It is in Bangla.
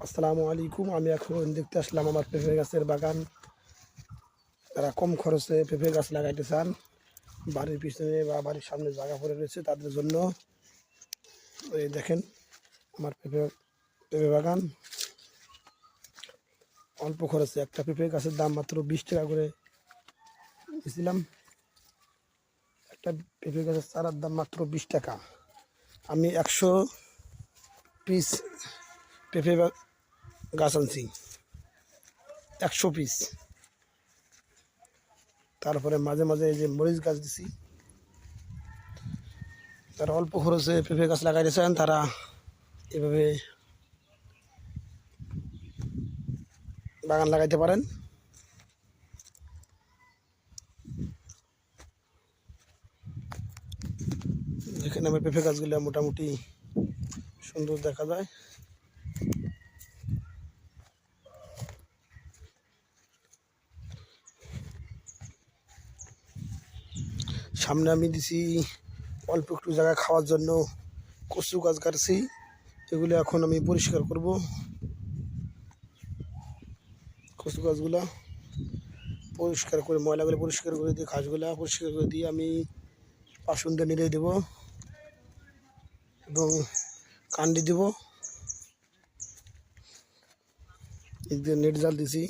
আসসালামু আলাইকুম। আমি এখন দেখতে আসলাম আমার পেঁপে গাছের বাগান। তারা কম খরচে পেঁপে গাছ লাগাইতে চান, বাড়ির পিছনে বা বাড়ির সামনে জায়গা পড়ে রয়েছে তাদের জন্য। এই দেখেন আমার পেঁপে পেঁপে বাগান। অল্প খরচে একটা পেঁপে গাছের দাম মাত্র 20 টাকা করে দিয়েছিলাম। একটা পেঁপে গাছের চারার দাম মাত্র 20 টাকা। আমি 100 পিস পেঁপে গাছ আনছি, 100 পিস। তারপরে মাঝে মাঝে এই যে মরিচ গাছ দিছি। তারা অল্প খরচে পেঁপে গাছ লাগাইতেছেন, তারা এভাবে বাগান লাগাইতে পারেন। এখানে আমার পেঁপে গাছগুলো মোটামুটি সুন্দর দেখা যায়। সামনে আমি দিছি অল্প একটু জায়গা খাওয়ার জন্য কচু গাছ কাটছি, এগুলো এখন আমি পরিষ্কার করব। কচু গাছগুলা পরিষ্কার করে, ময়লাগুলো পরিষ্কার করে দিয়ে, ঘাসগুলা পরিষ্কার করে দিয়ে আমি পাশুন দিয়ে নিড়ে দেবো এবং কান্ডি দেবো। এই যে নেট জাল দিছি।